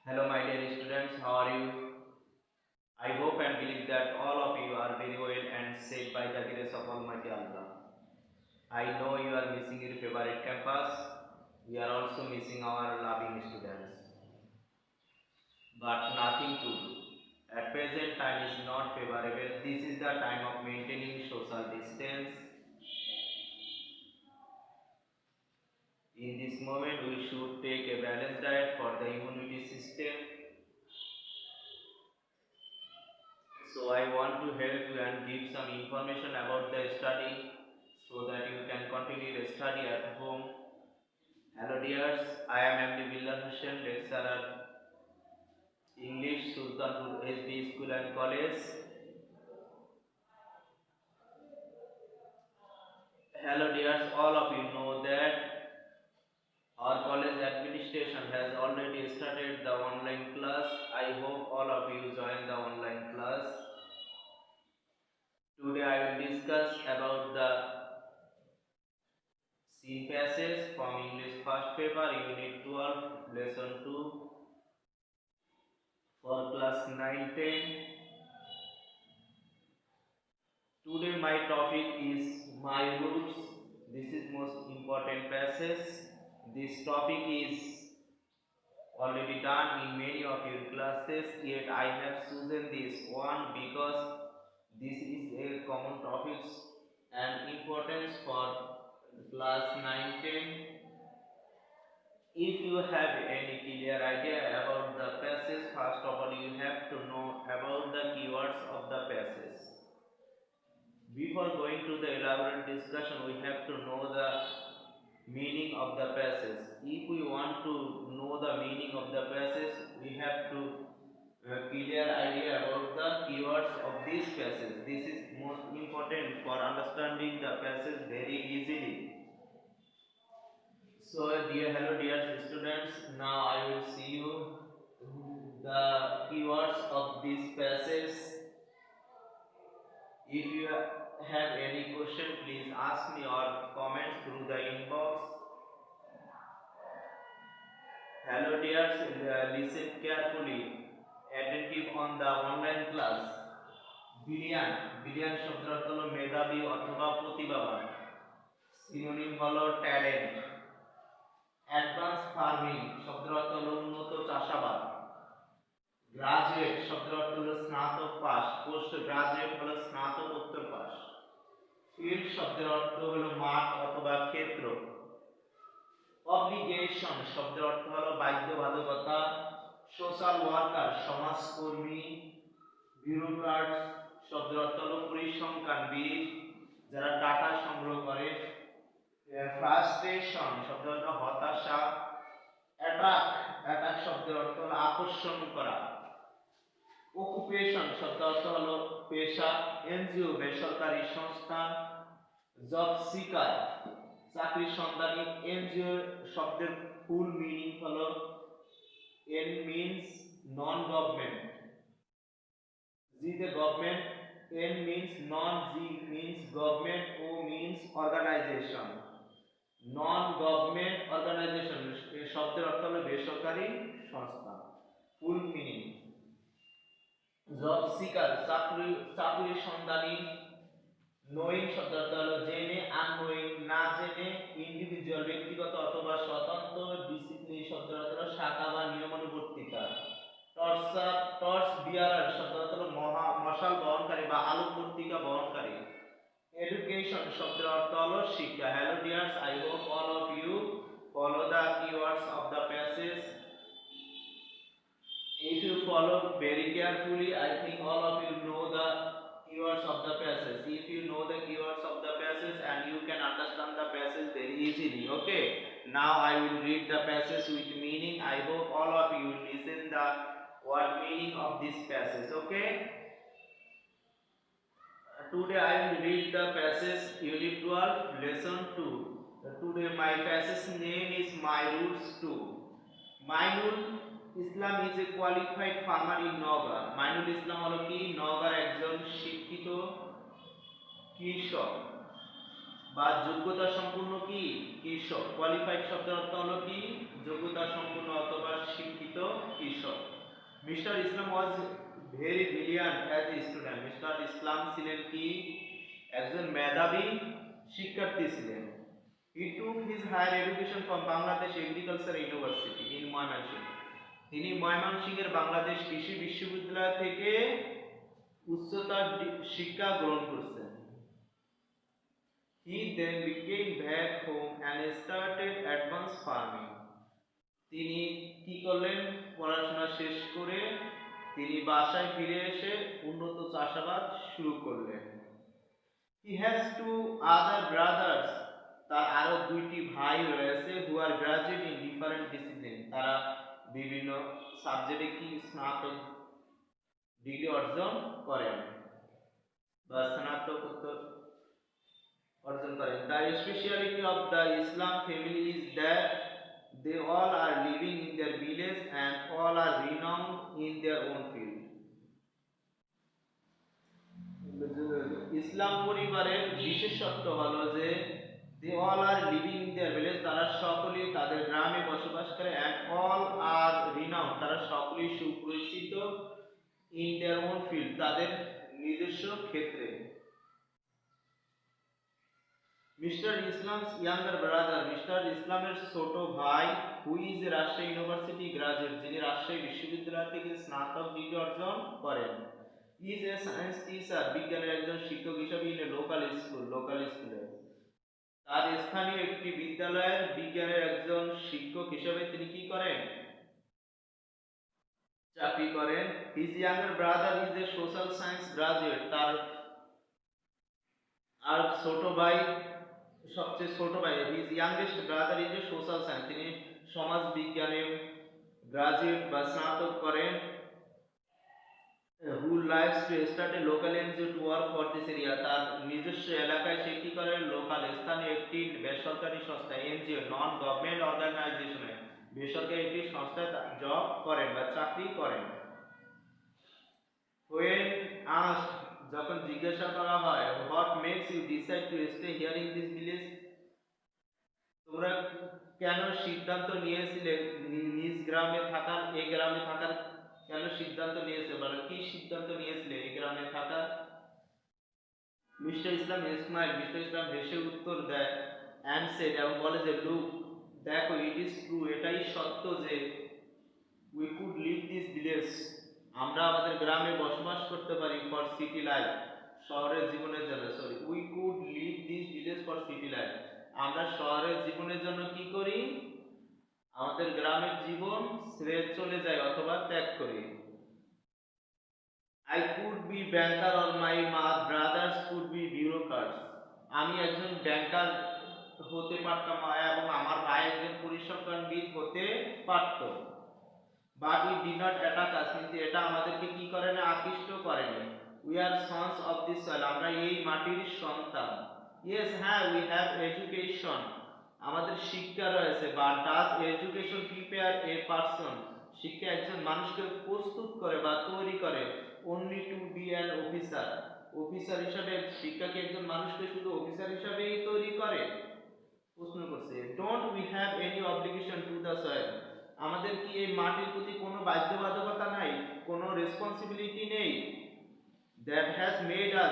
Hello, my dear students, how are you? I hope and believe that all of you are very well and safe by the grace of Almighty Allah. I know you are missing your favorite campus. We are also missing our loving students. But nothing to do. At present, time is not favorable. This is the time of maintaining social distance. In this moment, we should take a balanced diet for the immunity system. So I want to help you and give some information about the study so that you can continue the study at home. Hello dears, I am MD Bilal Hussain, lecturer English, Sultanpur SB School and College. Hello dears, all of you know that our college administration has already started the online class. I hope all of you join the online class. Today I will discuss about the C passage from English first paper, Unit 12, Lesson 2 for class 9-10. Today my topic is my roots. This is most important passage. This topic is already done in many of your classes, yet I have chosen this one because this is a common topic and importance for class 9-10. If you have any clear idea about the passage, first of all you have to know about the keywords of the passage. Before going to the elaborate discussion, we have to know the meaning of the passage. If we want to know the meaning of the passage, we have to clear idea about the keywords of this passage. This is most important for understanding the passage very easily. So, hello dear students, now I will see you the keywords of this passage. If you have any question, please ask me or comment through the inbox. Hello dears, listen carefully, attentive on the online class. Billion শব্দের অর্থ হলো মেধাবী অথবা প্রতিভাবান। Synonym হলো talent. Advance farming শব্দের অর্থ হলো উন্নত চাষাবাদ। গ্রাজুয়েট শব্দের অর্থ হলো স্নাতক পাস। পোস্ট গ্রাজুয়েট হলো স্নাতকোত্তর পাস। ফিল্ড শব্দের অর্থ হলো মাঠ অথবা ক্ষেত্র। অব্লিগেশন শব্দের অর্থ হলো বাধ্যবাধকতা। সোশ্যাল ওয়ার্কার সমাজকর্মী। ব্যুরোক্র্যাট শব্দের অর্থ হলো পরিসংখ্যানবিদ যারা ডাটা সংগ্রহ করে। ফ্রাস্ট্রেশন শব্দের অর্থ হতাশা। অ্যাট্রাক্ট শব্দের অর্থ হলো আকর্ষণ করা। অকুপেশন শব্দের অর্থ হলো পেশা। এনজিও বেসরকারি সংস্থা। জব সিকার চাকরি সন্ধানী। এনজিও শব্দের ফুল মিনিং হলো N means non government, G the government, N means non, G means government, O means organization. Non government organization শব্দের অর্থ হলো বেসরকারি সংস্থা। ফুল মিনিং জব সিকার চাকরি সন্ধানী। নোয়িং শব্দের অর্থ হলো জেনে। আননোয়িং না জেনে। ইন্ডিভিজুয়াল ব্যক্তিগত অথবা স্বতন্ত্র। ডিসিপ্লিন শব্দের অর্থ হলো শাখা বা নিয়মানুবর্তিতা। টর্চ বিয়ারার শব্দের অর্থ হলো মশাল বহনকারী বা আলোকবর্তিকা বহনকারী। এডুকেশন শব্দের অর্থ হলো শিক্ষা। Hello dears, I hope all of you follow the keywords of the passage. If you follow very carefully, I think all of you know the keywords of the passage. If you know the keywords of the passage and you can understand the passage very easily. Okay, now I will read the passage with meaning. I hope all of you listen the what meaning of this passage. Okay, today I will read the passage unit 12 lesson 2. Today my passage name is My Roots 2. Mainul Islam is a qualified farmer in Nagar. Mainul Islam হলো কি নওগাঁর একজন শিক্ষিত কৃষক। বা যোগ্যতা সম্পন্ন কি কৃষক। কোয়ালিফাইড শব্দের অর্থ হলো কি যোগ্যতা সম্পন্ন অথবা শিক্ষিত কৃষক। Mister Islam was very brilliant as a student. Mister Islam ছিলেন কি একজন মেধাবী শিক্ষার্থী ছিলেন। He took his higher education from Bangladesh Agriculture University in Mymensingh. তিনি ময়মনসিংহের বাংলাদেশ কৃষি বিশ্ববিদ্যালয় থেকে উচ্চতর শিক্ষা গ্রহণ করছেন। He then became back home and started advanced farming. তিনি কি করলেন পড়াশোনা শেষ করে তিনি বাসায় ফিরে এসে উন্নত চাষাবাদ শুরু করলেন। He has two other brothers. তার আরো দুইটি ভাই রয়েছে who are graduate in different discipline. তারা বিভিন্ন সাবজেক্টে কি স্নাতক ডিগ্রি অর্জন করেন বা স্নাতকোত্তর অর্জন করেন। The speciality of the Islam family is that they all are living in their village and all are renowned in their own field. ইসলাম পরিবারের বিশেষত্ব হলো যে they all are living in their village, তারা সকলেই তাদের গ্রামে বসবাস করে, and all are renowned, তারা সকলেই সুপরিচিত in their own field, তাদের নিজস্ব ক্ষেত্রে। Mister Islams younger brother, mister ইসলামের ছোট ভাই who is a Rajshahi university graduate, যিনি রাজশাহী বিশ্ববিদ্যালয় থেকে স্নাতক ডিগ্রি অর্জন করেন। ইজ এ সায়েন্স টিচার, বিজ্ঞানের একজন শিক্ষক হিসেবে ইন এ লোকাল স্কুলে, তার স্থানীয় একটি বিদ্যালয়ের বিজ্ঞানের একজন শিক্ষক হিসেবে তিনি কি করেন চাকরি করেন। His younger brother is a social science graduate, তার আর সবচেয়ে ছোট ভাই his youngest brother is a social science, তিনি সমাজ বিজ্ঞানে গ্রাজুয়েট বা স্নাতক করেন। Who likes to start A local NGO to work for this area, তার নিজস্ব এলাকায় সে কি করে লোকাল স্থানীয় একটি বেসরকারি সংস্থা এনজিও নন গভর্নমেন্ট অর্গানাইজেশনে বেসরকারি একটি সংস্থায় জব করেন বা চাকরি করেন। When asked, যখন জিজ্ঞাসা করা হয় what makes you decide to stay here in this village, তোমরা কেন সিদ্ধান্ত নিয়েছিলে নিজ গ্রামে থাকার, এই গ্রামে থাকার কেন সিদ্ধান্ত নিয়েছিলে, মানে কি সিদ্ধান্ত নিয়েছিলে এই গ্রামে থাকার। মিস্টার ইসলাম হেসে উত্তর দেয় and said, এবং বলে যে লুক দেখো ইট ইজ ট্রু, এটাই সত্য যে we could leave this village, আমরা আমাদের গ্রামে বসবাস করতে পারি ফর সিটি লাইফ, শহরের জীবনের জন্য, we could live this village for city life, আমরা শহরের জীবনের জন্য কি করি আমাদের গ্রামের জীবন ছেড়ে চলে যাই অথবা ত্যাগ করি। I could be banker or my brothers could be bureaucrats, আমি একজন ব্যাংকার হতে পারতাম এবং আমার ভাই একজন পরিসংখ্যানবিদ হতে পারত। But it did not attack us, কিন্তু এটা আমাদেরকে কি করে না আকৃষ্ট করেনি। We are sons of this soil, আমরা এই মাটির সন্তান। Yes, হ্যাঁ, we have education, আমাদের শিক্ষা রয়েছে। But does education prepare a person, শিক্ষা একজন মানুষকে প্রস্তুত করে বা তৈরি করে only to be an officer, officer হিসাবে শিক্ষা কি একজন মানুষকে শুধু অফিসার হিসাবেই তৈরি করে? প্রশ্ন করছে don't we have any obligation to the soil, আমাদের কি এই মাটির প্রতি কোনো বাধ্যবাধকতা নাই, কোনো রেসপন্সিবিলিটি নেই? that has made us,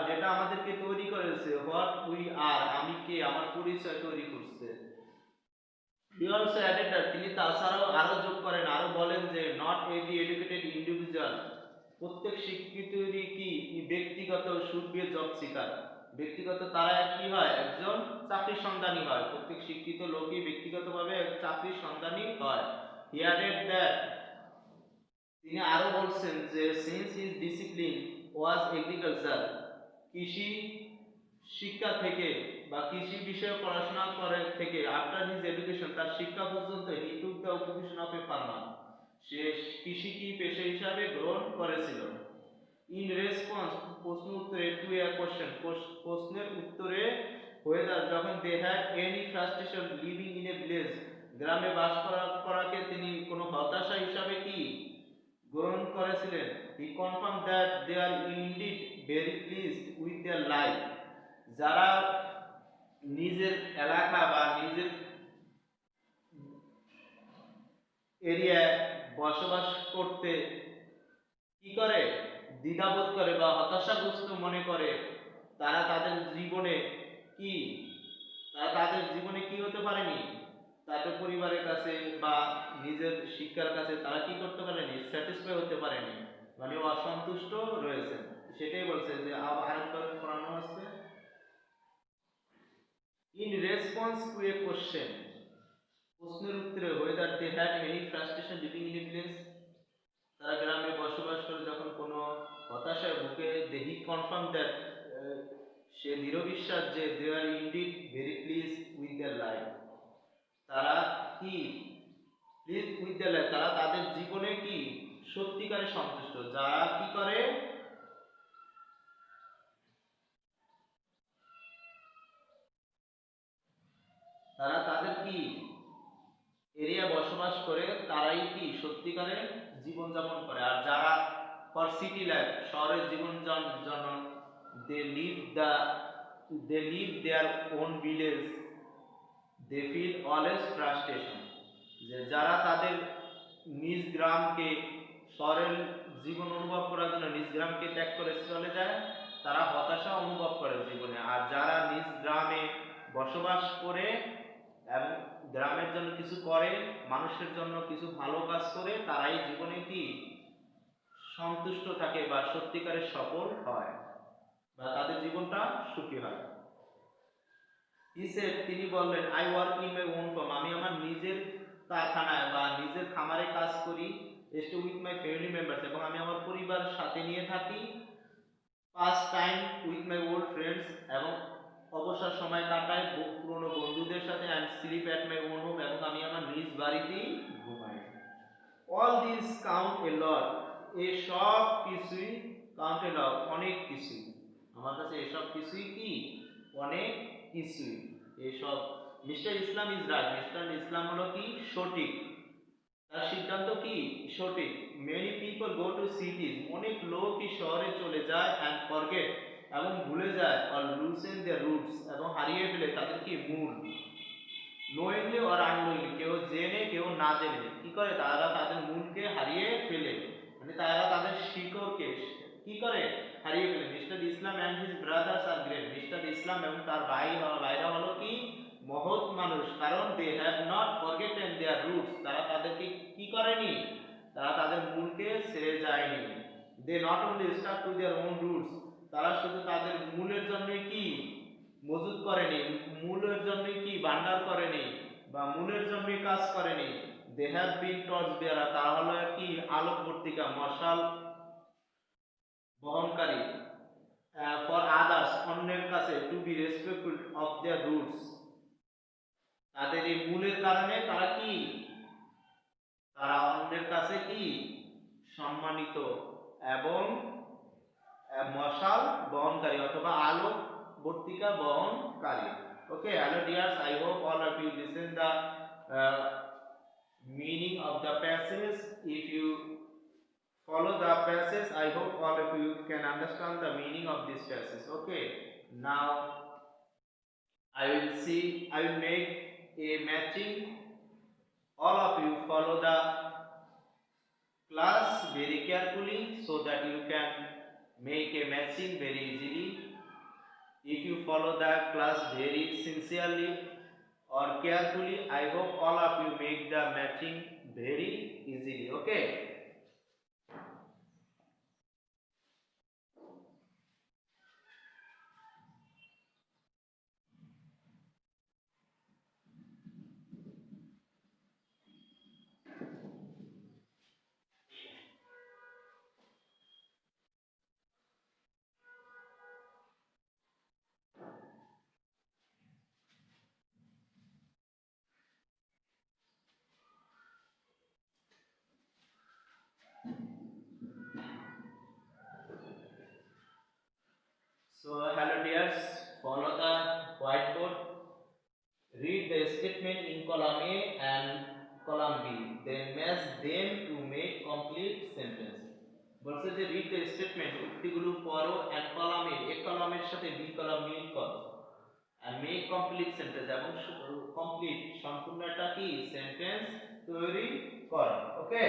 যেটা আমাদেরকে তৈরি করেছে what we are, আমি কে, আমার পরিচয় তৈরি করছে। he also added that, তিনি তাছাড়াও আরো যোগ করেন, আরো বলেন যে not every educated individual, প্রত্যেক শিক্ষিতই কি ব্যক্তিগত should be a job seeker, ব্যক্তিগত তারা কি হয় একজন চাকরি সন্ধানী হয়, প্রত্যেক শিক্ষিত লোকই ব্যক্তিগতভাবে চাকরি সন্ধানী হয়। he added that, তিনি আরো বলছেন যে since his discipline was agriculture, কৃষি শিক্ষা থেকে বা কৃষি বিষয়ে পড়াশোনা করে থেকে after his education, তার শিক্ষা পর্যন্ত he took the occupation of a farmer, সে কৃষি কি পেশা হিসাবে গ্রহণ করেছিল। in response, প্রশ্ন উত্তরে to a question, প্রশ্নের উত্তরে whether, যখন they had any frustration living in a village, গ্রামে বাস করাকে তিনি কোনো হতাশা হিসাবে কি গ্রহণ করেছিলেন। he confirmed that they are indeed very pleased with their life, যারা নিজের এলাকা বা নিজের এরিয়ায় বসবাস করতে কি করে, দ্বিধাবোধ করে বা হতাশাগ্রস্ত মনে করে, তারা তাদের জীবনে কি হতে পারেনি, তাদের পরিবারের কাছে বা নিজের শিক্ষার কাছে তারা কি করতে পারেনি, স্যাটিসফাই হতে পারেনি, মানে অসন্তুষ্ট রয়েছে। সেটাই বলছে যে আরেকবার পড়ানো হচ্ছে, in response to A question, প্রশ্নের উত্তরে whether they had any frustration living in a village, তারা গ্রামে বসবাস করে যখন কোনো হতাশায় ভুগে, they he confirmed that সে দৃঢ় বিশ্বাস যে they are indeed very pleased with their life, তারা কি প্লিজ উইথ দ্য লাইফ, তারা তাদের জীবনে কি সত্যিকারে সন্তুষ্ট, যারা কি করে, তারা তাদের কি এরিয়া বসবাস করে তারাই কি সত্যিকারে জীবন যাপন করে। আর যারা ফর সিটি লাইফ, শহরের জীবন জন্য, they live their own village, they feel always frustration, যে যারা তাদের নিজ গ্রামকে, শহরের জীবন অনুভব করার জন্য নিজ গ্রামকে ত্যাগ করে চলে যায়, তারা হতাশা অনুভব করে জীবনে। আর যারা নিজ গ্রামে বসবাস করে এবং গ্রামের জন্য কিছু করে, মানুষের জন্য কিছু ভালো কাজ করে, তারাই জীবনে কি সন্তুষ্ট থাকে বা সত্যিকারের সফল হয় বা তাদের জীবনটা সুখী হয়। তিনি বললেন, I work in my own farm, আমি আমার নিজের কারখানায় বা নিজের খামারে কাজ করি, stay with my family members, এবং আমি আমার পরিবারের সাথে নিয়ে থাকি, pass time with my old friends, এবং অবসর সময় কাটাই পুরনো বন্ধুদের সাথে, and sleep at my own home, এবং আমি আমার নিজ বাড়িতেই ঘুমাই। অল দিস কাউন্ট এ লট, এই সব কিছুই কাউন্ট এ লট, অনেক কিছুই, আমার কাছে এসব কিছুই কি অনেক কিছুই। এসব Mister Islam is right, Mister Islam হলো কি সঠিক, তার সিদ্ধান্ত কি সঠিক। Many people go to cities, অনেক লোকই শহরে চলে যায়, অ্যান্ড ফরগেট, এবং ভুলে যায়, অর লুসেন দেয়ার রুটস, এবং হারিয়ে ফেলে তাদের কি মূল। নোয়েনলি অর আননোয়েনলি, কেউ জেনে কেউ না জেনে কি করে, তারা তাদের মূলকে হারিয়ে ফেলে, মানে তারা তাদের শিকড়কে কি করে হারিয়ে ফেলে। Mister Islam and his brothers are great, Mister Islam এবং তার ভাইরা হলো কি মহৎ মানুষ, কারণ they have not forgotten their roots, তারা তাদেরকে কি করেনি, তারা তাদের মূলকে ছেড়ে যায়নি। They not only stuck to their own roots, তারা শুধু তাদের মূলের জন্যই কি মজুদ করেনি, মূলের জন্যই কি ভান্ডার করেনি বা মূলের জন্যই কাজ করেনি। দে হ্যাভ বিন টর্চ বেয়ারার, তারা হলো কি আলোকবর্তিকা, মশাল বহনকারী, ফর আদার্স, অন্যের কাছে, to be respectful of their roots, তাদের এই মূলের কারণে তারা কি, তারা অন্যের কাছে কি সম্মানিত এবং মশাল বহনকারী অথবা আলো বর্তিকা বহনকারী। Okay, hello dears, I hope all of you listen the meaning of the passage. If you follow the passage, I hope all of you can understand the meaning of this passage. Okay, now I will make a matching. All of you follow the class very carefully so that you can make a matching very easily. If you follow the class very sincerely or carefully, I hope all of you make the matching very easily. Okay. So hello dears, follow the whiteboard. Read the statement in column A and column B. Then match them to make complete sentence. বলছে যে read the statement, উক্তিগুলো পড়ো and column A, এক কলামের সাথে B column মিল করো, and make complete sentence এবং complete সম্পূর্ণ একটা কি সেন্টেন্স তৈরি করো। ওকে,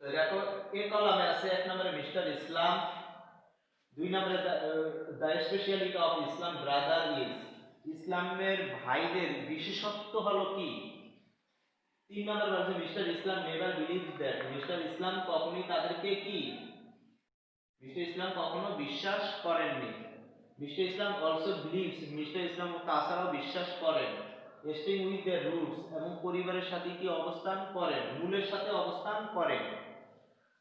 তো দেখো এ কলামে আছে এক নম্বরে মিস্টার ইসলাম, দুই নম্বরে the speciality of Islam brother is, ইসলামের ভাইদের বিশেষত্ব হলো কি। তিন নম্বর বলছে Mister Islam never believe that, Mister Islam কখনোই তাদেরকে কি, মিস্টার ইসলাম কখনো বিশ্বাস করেননি। Mister Islam also believes, Mister Islam তাছাড়াও বিশ্বাস করেন স্টেইং উইথ দ্য রুটস, এবং পরিবারের সাথে কি অবস্থান করেন, মূলের সাথে অবস্থান করেন।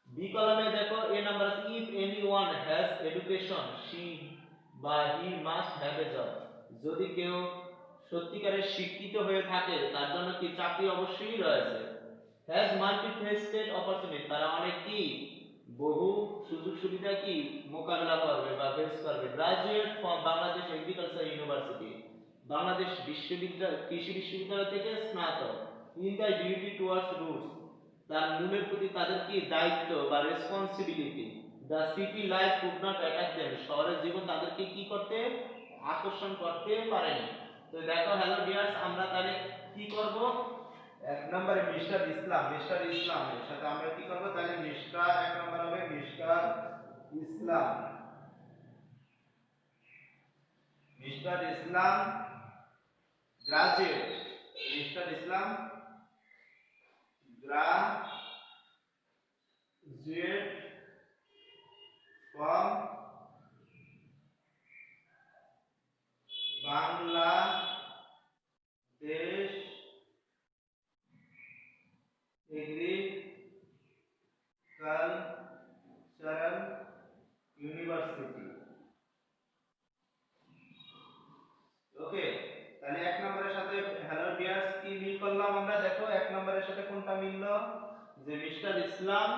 বি কলামে দেখো এ নাম্বার আছে if anyone has education she বা he must have a job, যদি কেউ সত্যিকারের শিক্ষিত হয়ে থাকে তার জন্য কি চাকরি অবশ্যই রয়েছে। হ্যাজ মাল্টিফেস্টেড অপরচুনিটি, তারা অনেক কি বহু সুযোগ সুবিধা কি মোকাবেলা করবে বা ফেস করবে। Graduate from Bangladesh agriculture university, Bangladesh বিশ্ববিদ্যালয় কৃষি বিশ্ববিদ্যালয় থেকে স্নাতক। In the duty towards roots, তার মূলের প্রতি তাদের কি দায়িত্ব বা responsibility. The city life could not attack them, শহরের জীবন তাদেরকে কি করতে আকর্ষণ করতে পারেনি। তো দেখো হ্যালো ডিয়ার্স, আমরা তাহলে কি করব, এক নম্বরে মিস্টার ইসলাম, মিস্টার ইসলামের সাথে আমরা কি করব তাহলে মিস্টার, এক নম্বর হবে mister Islam, Mister Islam graduate, mister Islam graduate from Bangladesh Agricultural University। ওকে, তাহলে এক নম্বরের সাথে হ্যালো ডিয়ার্স কি মিল করলাম আমরা, দেখো এক নম্বরের সাথে কোনটা মিললো, যে mister Islam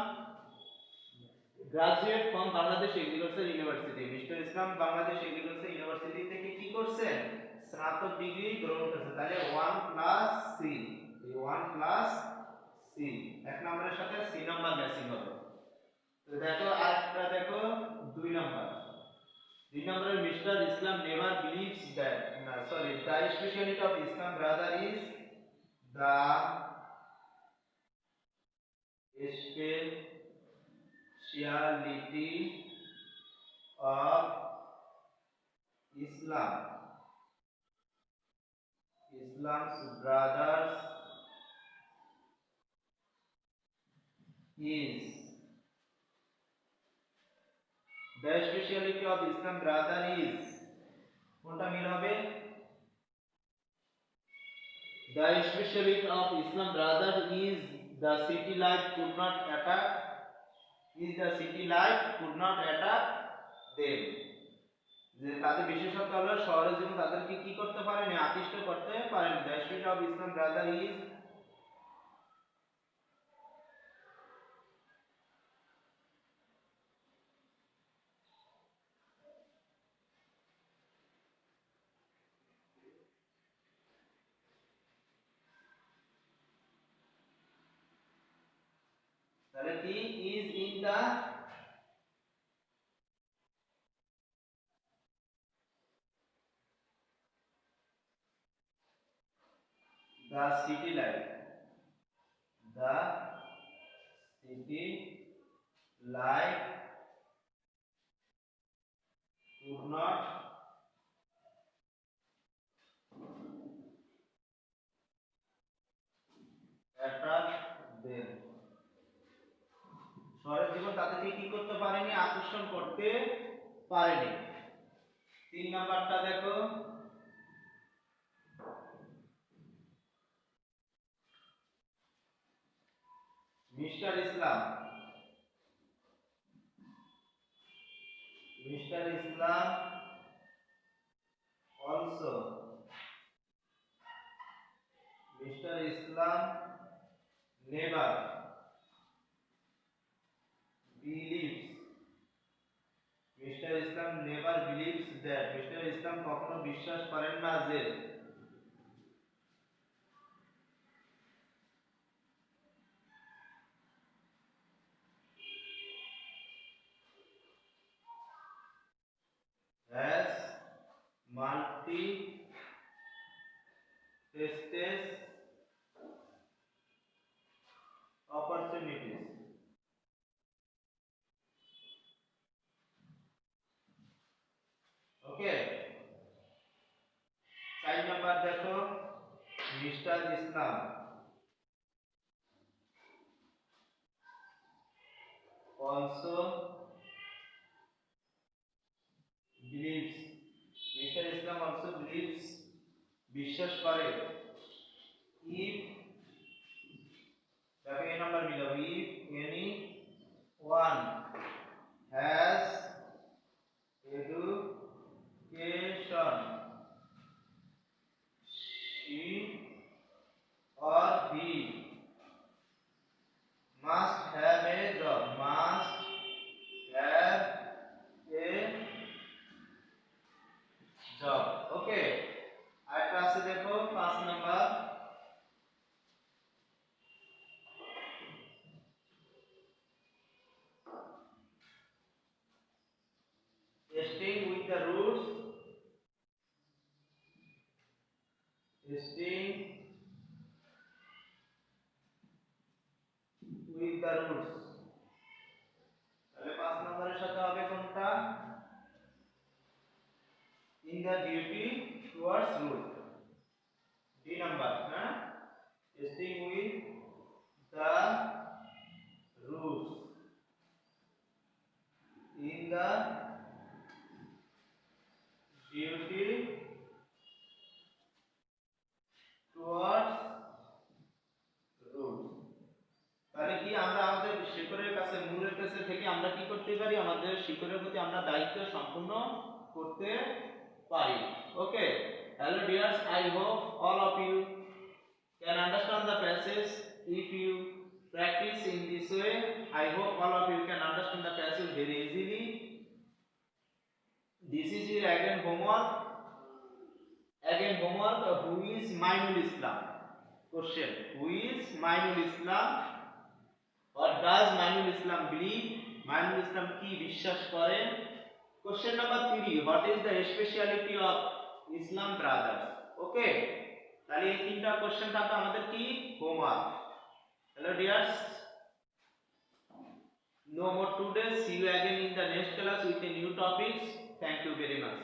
graduate from Bangladesh agriculture university, mister Islam Bangladesh agriculture university থেকে কি করছেন, স্নাতক ডিগ্রি গ্রহণ করেছেন। তাহলে 1 প্লাস সি, এই 1 প্লাস সি, এক নম্বরের সাথে সি নাম্বার ম্যাচিং হবে। তো দেখো আরেকটা দেখো দুই নাম্বার, দুই নম্বরে Mister Islam never believes that, না sorry, the speciality of Islam brother is, the speciality of Islam's brothers is, the speciality of Islam brother is, কোনটা মিল হবে, the speciality of Islam brother is the city life could not attack, is the city life could not attack them, যে তাদের বিশেষত্ব হলো শহরের জীবন তাদেরকে কি করতে পারেনি, আকৃষ্ট করতে পারেনি। the spirit of Islam brother is, তাহলে কি is in the city life, the city life could not attack them, শহরের জীবন তাদেরকে কি করতে পারেনি, আকর্ষণ করতে পারেনি। তিন নাম্বারটা দেখো, Mister Islam, Mister Islam also, Mister Islam never believes, Mister Islam never believes that, Mister Islam কখনো বিশ্বাস করেন না যে, has multi-faceted opportunities. Okay, side number देखो, Mister Islam also believes, Mr. Islam also believes, বিশ্বাস করে, if দেখো এই নাম্বার মিলাও, if any one has education, she or he must have a job, must have a job. Okay, আরেকটা আছে দেখো 5 number, staying with the roots, staying with the roots, তাহলে 5 নম্বরের সাথে হবে কোনটা? in the duty towards root, D number, হ্যাঁ, staying with the roots in the duty towards root, তাহলে কি আমরা আমাদের শিকড়ের কাছে, মূলের কাছে থেকে আমরা কি করতে পারি? আমাদের শিকড়ের প্রতি আমরা দায়িত্ব সম্পূর্ণ করতে পারি। Okay, hello dears, I hope all of you can understand the passage. If you practice in this way, I hope all of you can understand the passage very easily. This is your again homework. Who is Mainul Islam? Question: who is Mainul Islam? What does Mainul Islam believe? Mainul Islam কি বিশ্বাস করেন? Question number 3, what is the speciality of Islam brothers? Okay, তাহলে এই তিনটা question থাকবে আমাদের কি homework. Hello dears, no more today, see you again in the next class with a new topics. Thank you very much.